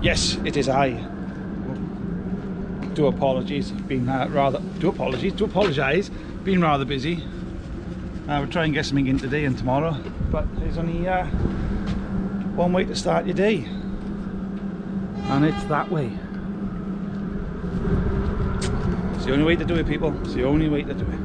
Yes, it is I. Do apologies, been do apologise, been rather busy. We'll try and get something in today and tomorrow, but there's only one way to start your day, and it's that way. It's the only way to do it, people. It's the only way to do it.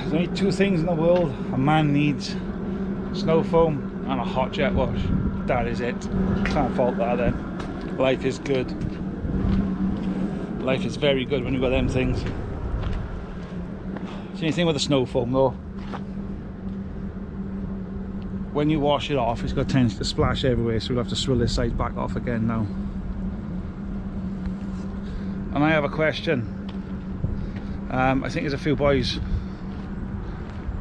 There's only two things in the world a man needs: snow foam and a hot jet wash. That is it. Can't fault that then. Life is good. Life is very good when you've got them things. The only thing with the snow foam though, when you wash it off, it's got a tendency to splash everywhere, so we'll have to swivel this side back off again now. And I have a question. I think there's a few boys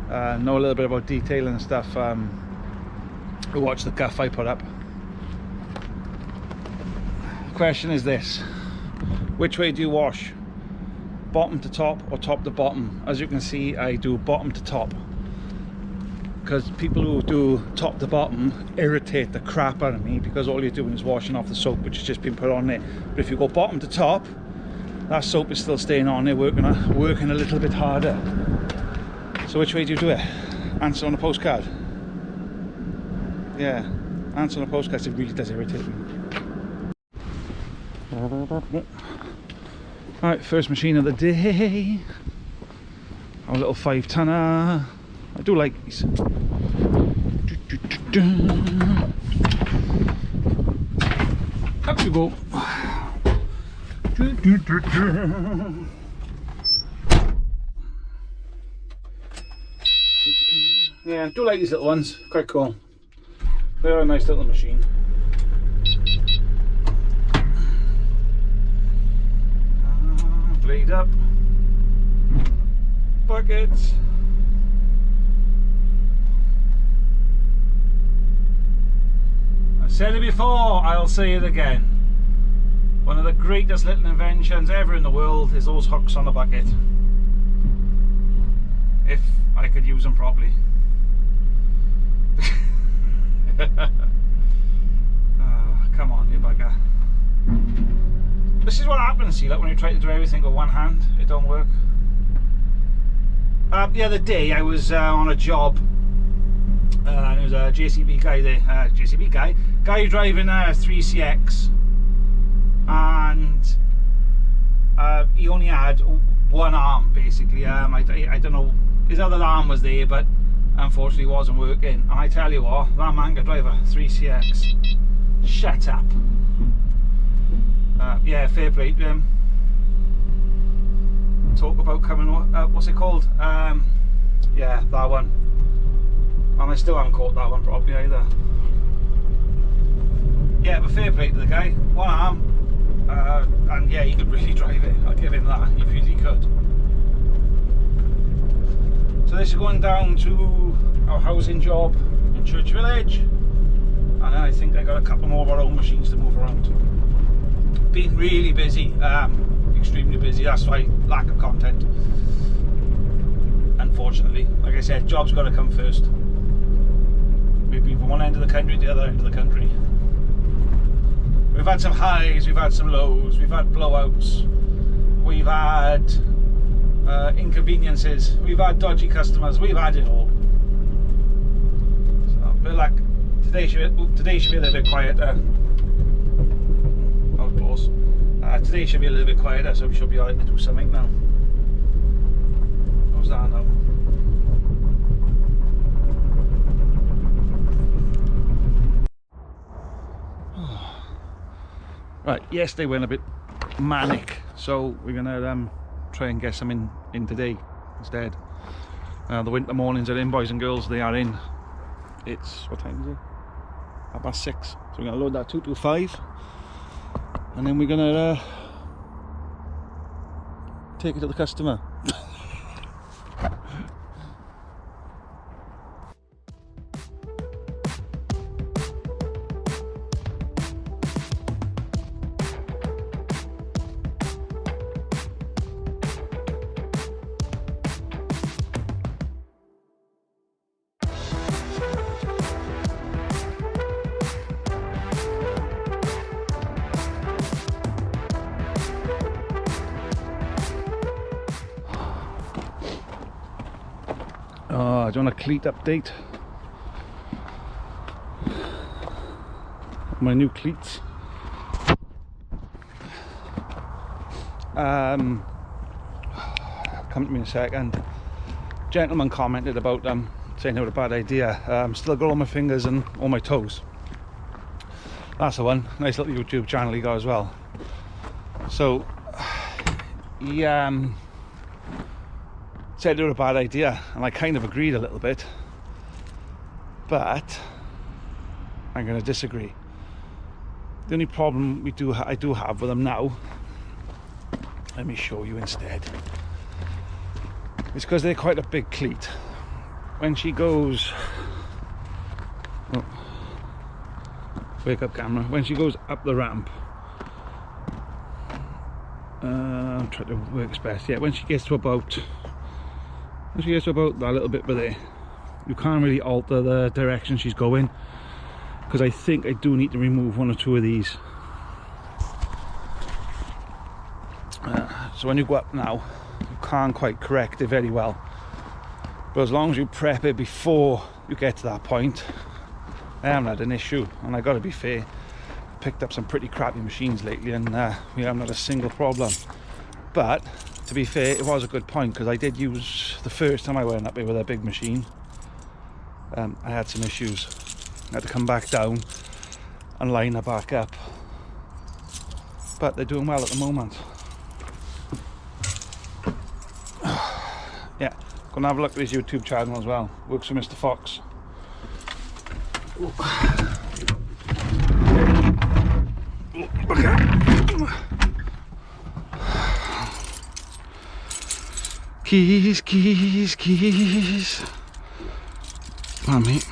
know a little bit about detailing and stuff who watch the guff I put up. The question is this: which way do you wash? Bottom to top or top to bottom? As you can see, I do bottom to top, because people who do top to bottom irritate the crap out of me, because all you're doing is washing off the soap which has just been put on there. But if you go bottom to top, that soap is still staying on there, working a little bit harder. So which way do you do it? Answer on a postcard. Yeah, answer on a postcard. It really does irritate me. Alright, first machine of the day. Our little 5-tonner. I do like these. Up you go. Yeah, I do like these little ones. Quite cool. They're a nice little machine. Blade up. Buckets. I said it before, I'll say it again. One of the greatest little inventions ever in the world is those hooks on the bucket. If I could use them properly. Oh, come on, you bugger. This is what happens, see, like when you try to do everything with one hand, it don't work. The other day I was on a job, and there was a JCB guy there, guy driving a 3CX, and he only had one arm basically. I don't know, his other arm was there, but unfortunately wasn't working. And I tell you what, that man could drive a 3CX. Shut up. Yeah, fair play to him. Talk about coming, what's it called? Yeah, that one. And I still haven't caught that one properly either. Yeah, but fair play to the guy. One arm. and yeah, he could really drive it, I'll give him that, he really could. So this is going down to our housing job in Church Village, and then I think I got a couple more of our own machines to move around. Been really busy, extremely busy, that's why lack of content, unfortunately. Like I said, job's got to come first. We've been from one end of the country to the other end of the country. We've had some highs, we've had some lows, we've had blowouts, we've had inconveniences, we've had dodgy customers, we've had it all. So, but like today should be a little bit quieter. Of course, today should be a little bit quieter, so we should be alright to do something now. How's that now? Right, yesterday went a bit manic, so we're gonna try and get some in today instead. The winter mornings are in, boys and girls, they are in. It's, what time is it? About 6. So we're gonna load that 225, and then we're gonna take it to the customer. Oh, do you want a cleat update? My new cleats. Come to me in a second. Gentleman commented about them, saying it was a bad idea. Still got all my fingers and all my toes. That's the one. Nice little YouTube channel he got as well. So he said it was a bad idea, and I kind of agreed a little bit, but I'm going to disagree. The only problem I do have with them now, let me show you instead, is because they're quite a big cleat. When she goes, oh, wake up camera, when she goes up the ramp, I'm trying to work this best, yeah, when she gets to about that little bit there, you can't really alter the direction she's going, because I think I do need to remove one or two of these. So when you go up now, you can't quite correct it very well, but as long as you prep it before you get to that point, I haven't had an issue. And I got to be fair, I've picked up some pretty crappy machines lately, and we haven't had a single problem. But to be fair, it was a good point, because I did use, the first time I went up here with a big machine, I had some issues. I had to come back down and line her back up, but they're doing well at the moment. Yeah, gonna have a look at his YouTube channel as well. Works for Mr. Fox. Keys, keys, keys. Come on, mate.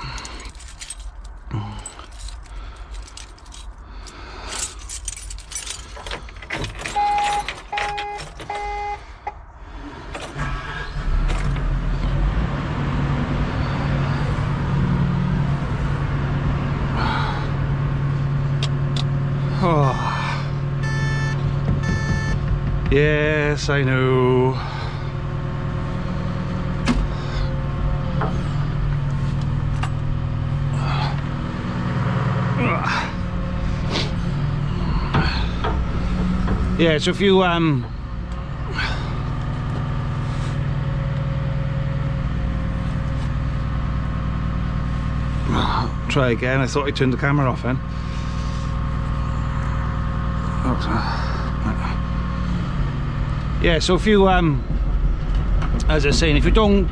Oh. Yes, I know. Yeah, so if you try again. I thought I turned the camera off then. Yeah, so if you as I was saying, if you don't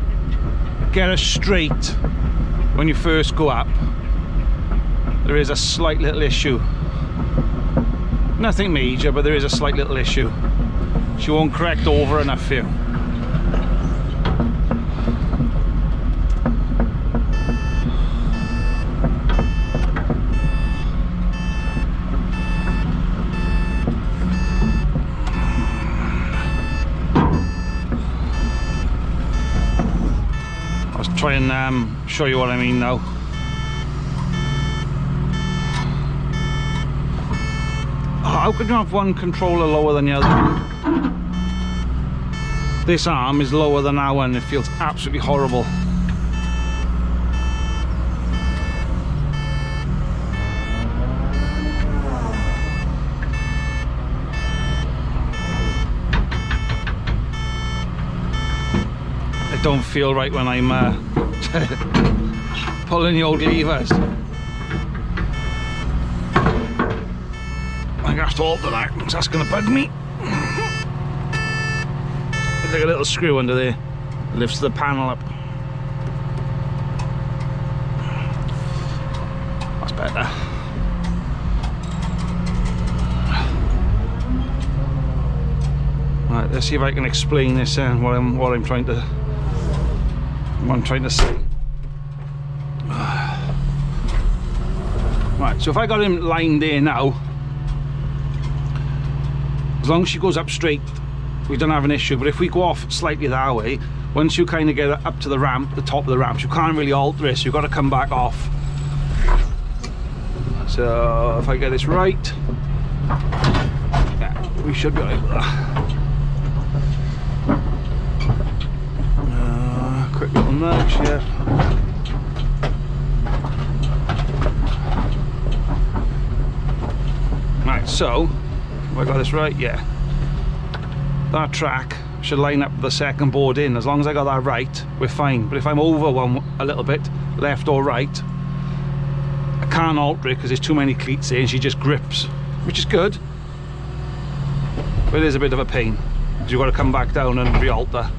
get it straight when you first go up, there is a slight little issue. Nothing major, but there is a slight little issue. She won't correct over enough for you. I'll try and show you what I mean now. How could you have one controller lower than the other? This arm is lower than that one. It feels absolutely horrible. It don't feel right when I'm pulling the old levers. I'm gonna have to alter that because that's gonna bug me. There's like a little screw under there, lifts the panel up. That's better. Right, let's see if I can explain this and what I'm trying to say. Right, so if I got him lined there now, as long as she goes up straight, we don't have an issue. But if we go off slightly that way, once you kind of get up to the ramp, the top of the ramp, you can't really alter this. You've got to come back off. So if I get this right, yeah, we should be right with that. Quick little nudge, yeah. Right, so have I got this right? Yeah. That track should line up with the second board in. As long as I got that right, we're fine. But if I'm over one a little bit, left or right, I can't alter it because there's too many cleats there and she just grips, which is good. But it is a bit of a pain because you've got to come back down and re-alter.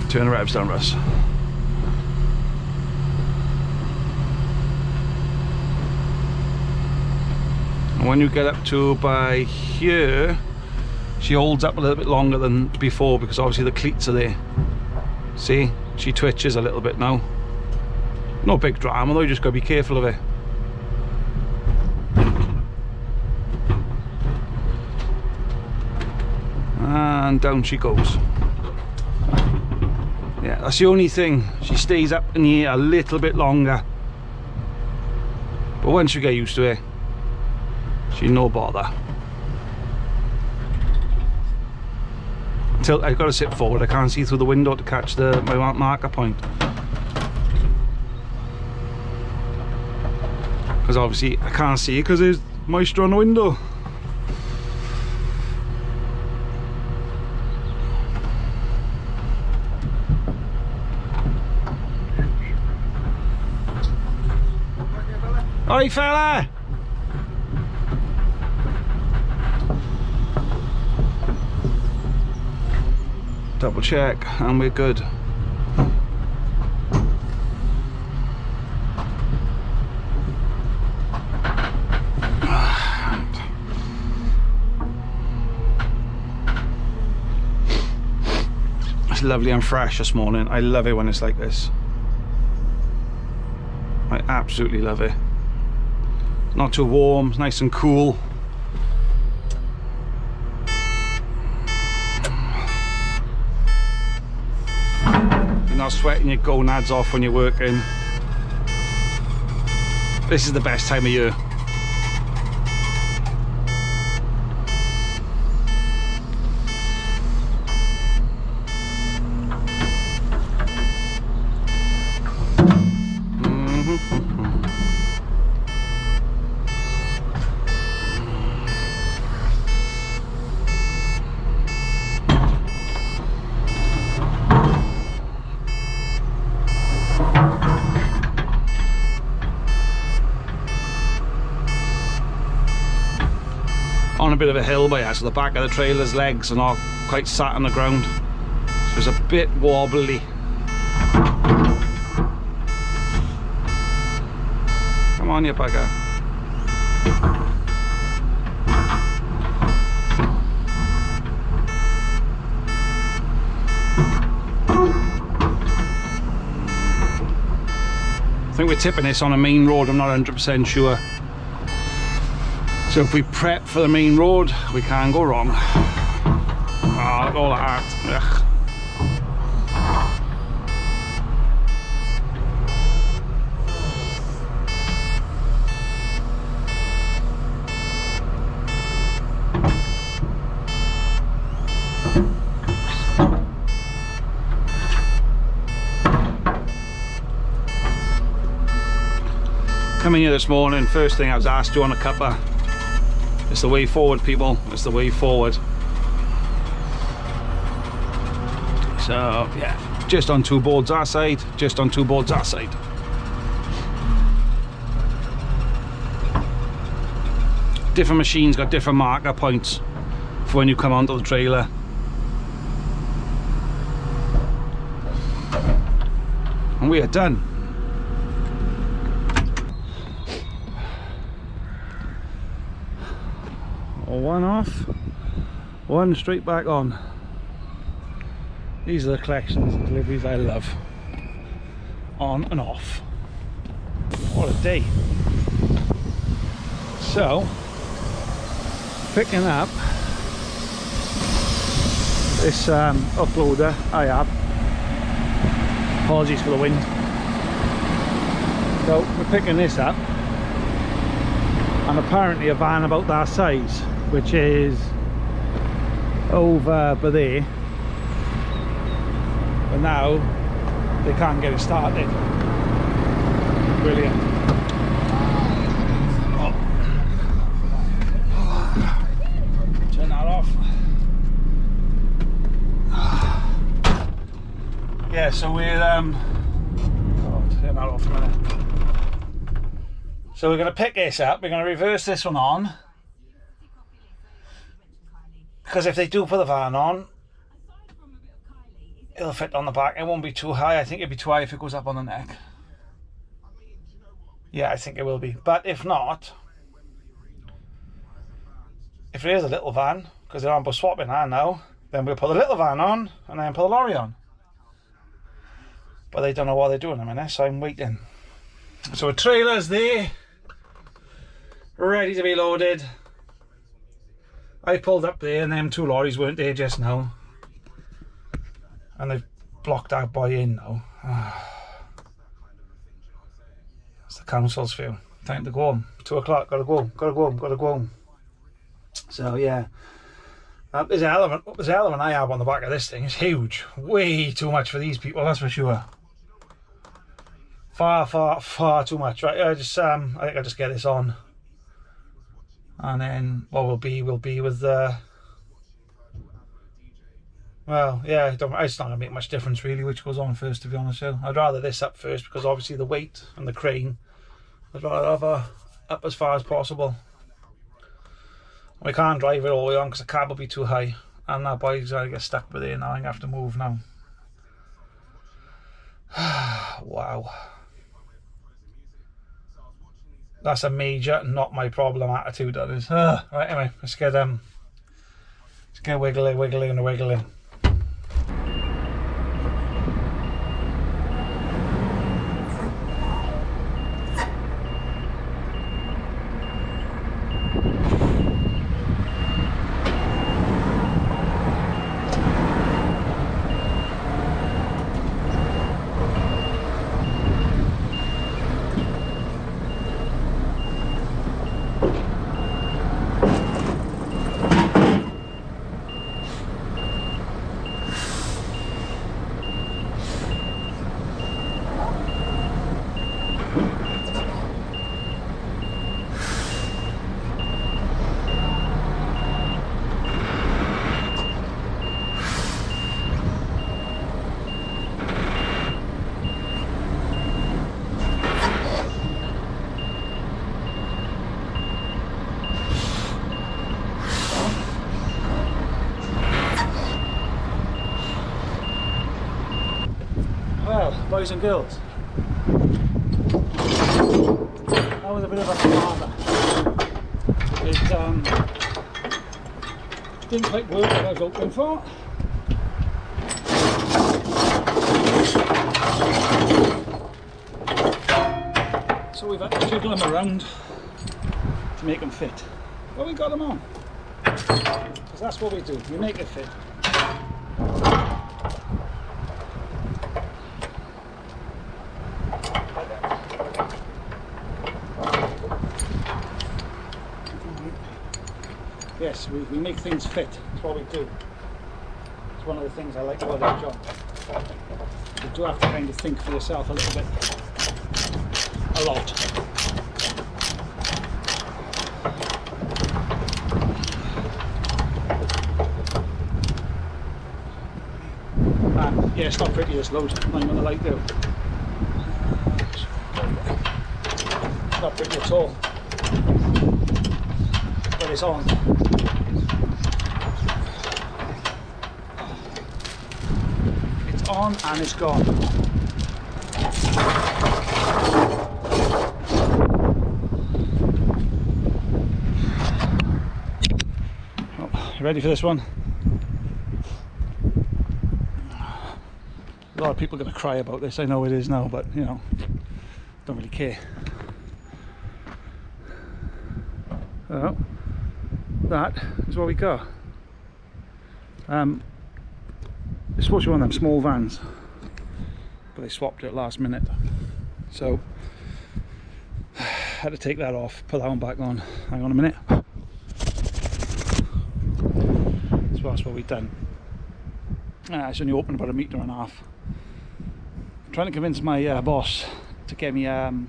Turn the revs down, Russ. And when you get up to by here, she holds up a little bit longer than before because obviously the cleats are there. See, she twitches a little bit now. No big drama though, you just got to be careful of it. And down she goes. Yeah, that's the only thing. She stays up in the air a little bit longer. But once you get used to it, she's no bother. Until I've got to sit forward, I can't see through the window to catch my marker point. Because obviously I can't see it because there's moisture on the window. Oi fella! Double check and we're good. It's lovely and fresh this morning. I love it when it's like this. I absolutely love it. Not too warm, nice and cool. You're not sweating your gonads off when you're working. This is the best time of year. On a bit of a hill by us, so the back of the trailer's legs are not quite sat on the ground, so it's a bit wobbly. Come on you bugger. think we're tipping this on a main road, I'm not 100% sure. So if we prep for the main road, we can't go wrong. Ah, look at all that. Ugh. Coming here this morning, first thing I was asked, do you want a cuppa? It's the way forward, people. It's the way forward. So yeah, just on two boards that side, just on two boards that side. Different machines got different marker points for when you come onto the trailer. And we are done. One off, one straight back on. These are the collections and deliveries I love. On and off. What a day. So, picking up this uploader I have. Apologies for the wind. So, we're picking this up. And apparently a van about that size, which is over by there, but now they can't get it started. Brilliant. Oh. Turn that off. Yeah, so we're turn that off a minute. So we're going to pick this up, we're going to reverse this one on, because if they do put the van on, it'll fit on the back. It won't be too high. I think it'll be too high if it goes up on the neck. Yeah, I think it will be. But if not, if there is a little van, because they're on bus swapping her now, then we'll put the little van on and then put the lorry on. But they don't know what they're doing in a minute, so I'm waiting. So a trailer's there, ready to be loaded. I pulled up there and them two lorries weren't there just now. And they've blocked out by in now. It's the council's view. Time to go home. 2 o'clock, gotta go home, gotta go home, gotta go home. So yeah. There's an element I have on the back of this thing. It's huge. Way too much for these people, that's for sure. Far, far, far too much. Right, I think I'll just get this on. And then what we'll be with the well, yeah, it's not gonna make much difference really which goes on first, to be honest with you. I'd rather this up first because obviously the weight and the crane, I'd rather have her up as far as possible. We can't drive it all the way on because the cab will be too high, and that boy's gonna get stuck with it now. I'm gonna have to move now. Wow. That's a major not my problem attitude, that is. Right, anyway, let's get wiggling. Well, boys and girls, that was a bit of a palaver. It didn't quite work what I was hoping for. So we've had to jiggle them around to make them fit. But we got them on. Because that's what we do, we make it fit. Yes, we make things fit, that's what we do. It's one of the things I like about our job. You do have to kind of think for yourself a little bit. A lot. Yeah, it's not pretty, this load, I'm not gonna lie to you. It's not pretty at all. But it's on. It's on and it's gone. Oh, you ready for this one? A lot of people are going to cry about this, I know it is now, but you know, don't really care. So, that is what we got. It's supposed to be one of them small vans, but they swapped it last minute. So, had to take that off, put that one back on. Hang on a minute. So that's what we've done. It's only open about 1.5 meters. Trying to convince my boss to get me an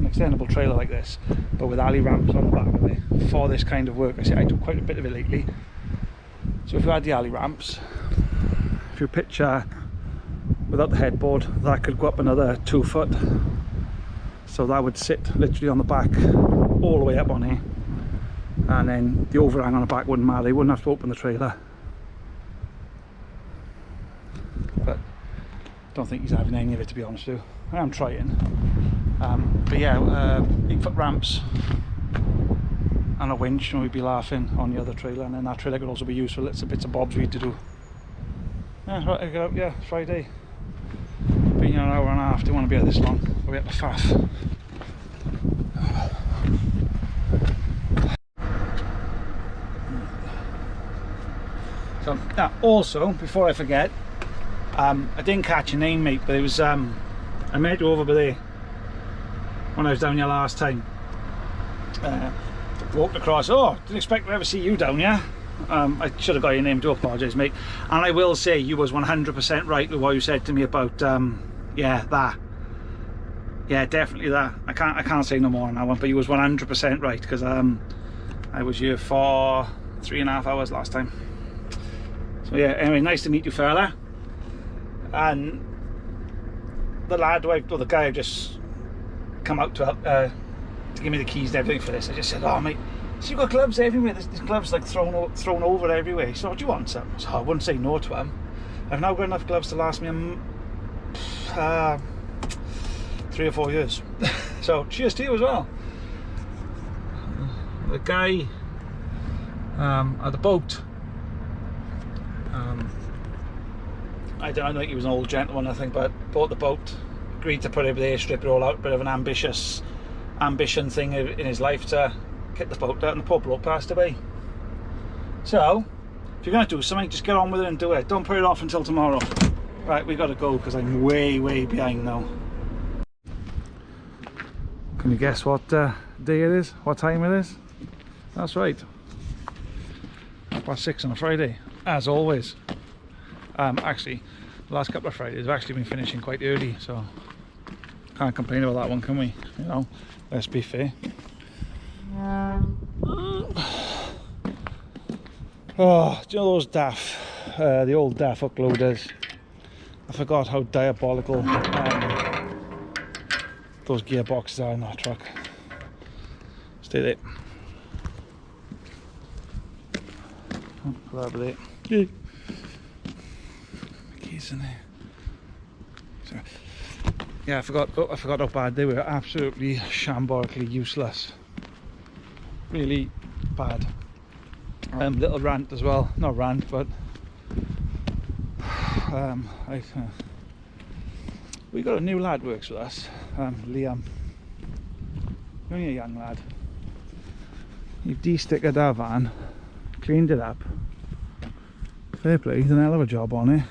extendable trailer like this, but with alley ramps on the back of it for this kind of work. I say I do quite a bit of it lately. So if you had the alley ramps, if you picture without the headboard, that could go up another 2 foot. So that would sit literally on the back all the way up on here, and then the overhang on the back wouldn't matter. You wouldn't have to open the trailer. But don't think he's having any of it, to be honest with you. I am trying. But yeah, 8-foot ramps and a winch, and we'd be laughing on the other trailer, and then that trailer could also be used for little bits of bobs we had to do. Yeah, right, I get out, yeah, Friday. Been here an hour and a half, didn't want to be here this long. We're at the faff. So, now also, before I forget, I didn't catch your name, mate, but it was, I met you over by there when I was down here last time. Walked across, oh, didn't expect to ever see you down here. I should have got your name, do apologise, mate. And I will say, you was 100% right with what you said to me about, yeah, that. Yeah, definitely that. I can't say no more on that one, but you was 100% right, because I was here for 3.5 hours last time. So yeah, anyway, nice to meet you, fella. And the lad, or the guy who just come out to help, to give me the keys and everything for this, I just said, oh mate, so you've got gloves everywhere, there's gloves like thrown over everywhere, so do you want some? So I wouldn't say no to them. I've now got enough gloves to last me 3 or 4 years. So cheers to you as well. The guy at the boat, I don't think he was an old gentleman, I think, but bought the boat, agreed to put it there, strip it all out, bit of an ambition thing in his life to get the boat out, and the poor bloke passed away. So if you're going to do something, just get on with it and do it. Don't put it off until tomorrow. Right, we got to go because I'm way behind now. Can you guess what day it is? What time it is? That's right, 6:30 on a Friday, as always. Actually, the last couple of Fridays I've actually been finishing quite early, so can't complain about that one, can we? You know, let's be fair. Oh, do you know those DAF, the old DAF uploaders? I forgot how diabolical those gearboxes are in that truck. Stay there. Put that over there. Yeah. Keys in there. So, yeah, I forgot how bad they were. Absolutely shamborically useless. Really bad. Little rant as well. Not rant, but we got a new lad works with us, Liam. You're only a young lad. You've de-stickered that van, cleaned it up. Fair play, he's done a hell of a job on it.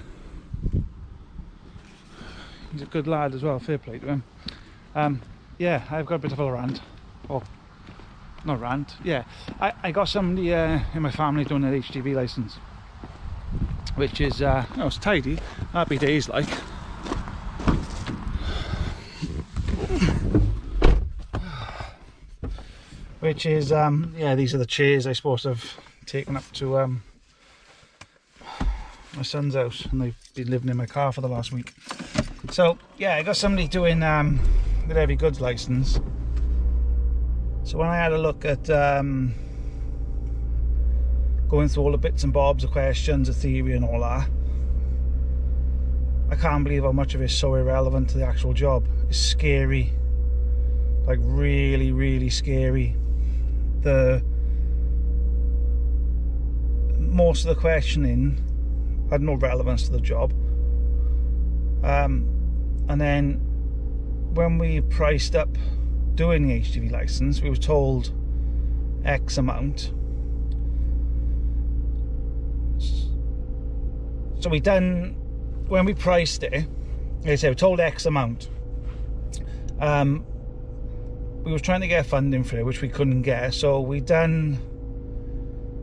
He's a good lad as well, fair play to him. Yeah, I've got a bit of a rant. Oh, not rant, yeah. I got somebody in my family doing an HGV licence, which is, it's tidy, happy days like. Which is, yeah, these are the chairs I supposed to have taken up to my son's house, and they've been living in my car for the last week. So yeah, I got somebody doing the heavy goods license. So when I had a look at going through all the bits and bobs of questions, the theory and all that, I can't believe how much of it's so irrelevant to the actual job. It's scary, like really, really scary. Most of the questioning had no relevance to the job, and then when we priced up doing the HGV license, we were told X amount. So when we priced it, like I said, we were told X amount. We were trying to get funding for it, which we couldn't get, so we done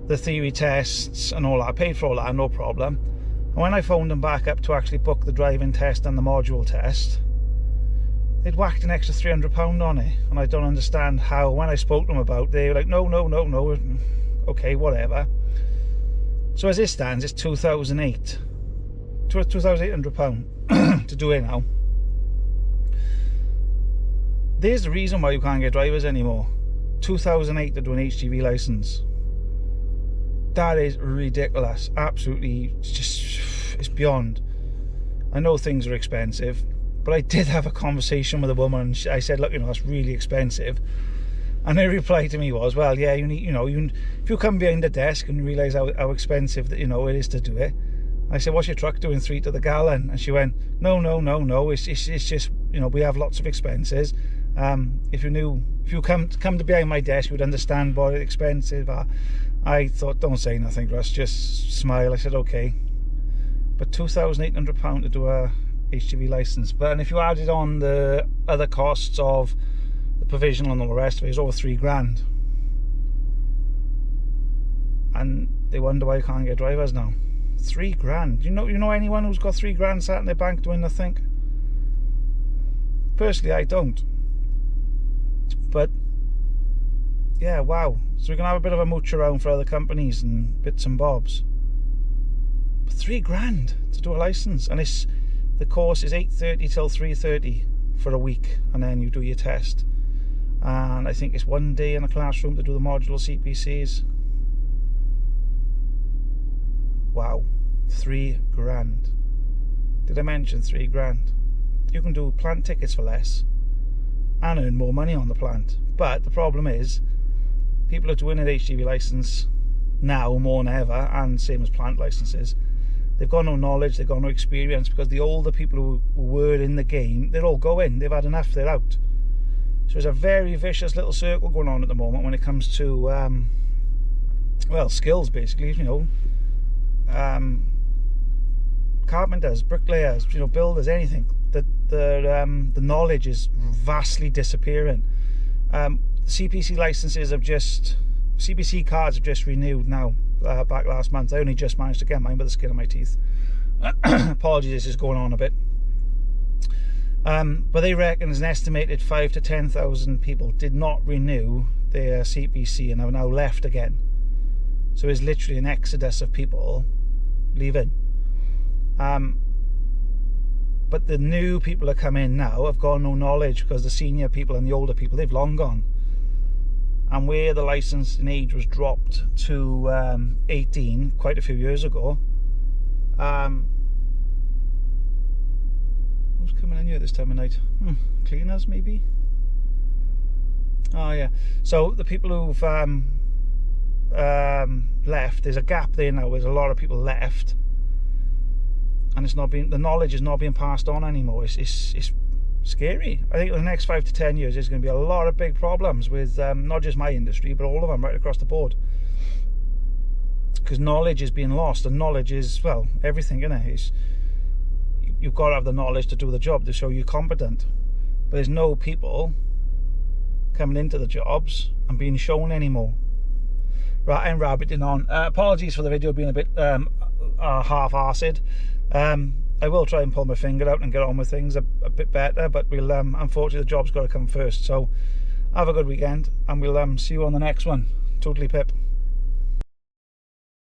the theory tests and all that. I paid for all that, no problem. And when I phoned them back up to actually book the driving test and the module test, they'd whacked an extra £300 on it, and I don't understand how. When I spoke to them about it, they were like, no, okay, whatever. So as it stands, it's £2,800 to do it now. There's the reason why you can't get drivers anymore. $2,800 to do an HGV license. That is ridiculous. Absolutely, it's beyond. I know things are expensive, but I did have a conversation with a woman. I said, look, that's really expensive. And her reply to me was, well, yeah, you need, if you come behind the desk and you realise how expensive that it is to do it. I said, what's your truck doing 3 to the gallon? And she went, no, it's just, we have lots of expenses. If you come to behind my desk, you would understand what expensive are. I thought, don't say nothing, Russ, just smile. I said, okay. But £2,800 to do a HGV license. But and if you added on the other costs of the provisional and all the rest of it, it's over £3,000. And they wonder why you can't get drivers now. £3,000. You know anyone who's got £3,000 sat in their bank doing nothing? Personally, I don't. But yeah, wow. So we can have a bit of a mooch around for other companies and bits and bobs. But £3,000 to do a license, and the course is 8:30 till 3:30 for a week, and then you do your test. And I think it's 1 day in a classroom to do the modular CPCs. Wow, £3,000. Did I mention £3,000? You can do plant tickets for less and earn more money on the plant. But the problem is, people are doing an HGV license now more than ever, and same as plant licenses. They've got no knowledge, they've got no experience, because the older people who were in the game, they're all going, they've had enough, they're out. So there's a very vicious little circle going on at the moment when it comes to well, skills basically, carpenters, bricklayers, builders, anything. The knowledge is vastly disappearing. CPC licenses CPC cards have just renewed now, back last month. I only just managed to get mine by the skin of my teeth. Apologies, this is going on a bit. But they reckon there's an estimated 5,000 to 10,000 people did not renew their CPC and have now left again. So there's literally an exodus of people leaving. But the new people that come in now have got no knowledge, because the senior people and the older people, they've long gone. And where the licensing age was dropped to 18 quite a few years ago, who's coming in here this time of night? Cleaners maybe? Oh yeah. So the people who've left, there's a gap there now. There's a lot of people left, and it's not being, the knowledge is not being passed on anymore. It's scary. I think in the next 5 to 10 years there's going to be a lot of big problems with not just my industry, but all of them right across the board, because knowledge is being lost, and knowledge is, well, everything, isn't it? You've got to have the knowledge to do the job to show you're competent, but there's no people coming into the jobs and being shown anymore. Right, I'm rabbiting on. Apologies for the video being a bit half-arsed. I will try and pull my finger out and get on with things a bit better, but we'll unfortunately the job's got to come first. So have a good weekend, and we'll see you on the next one. Totally Pip.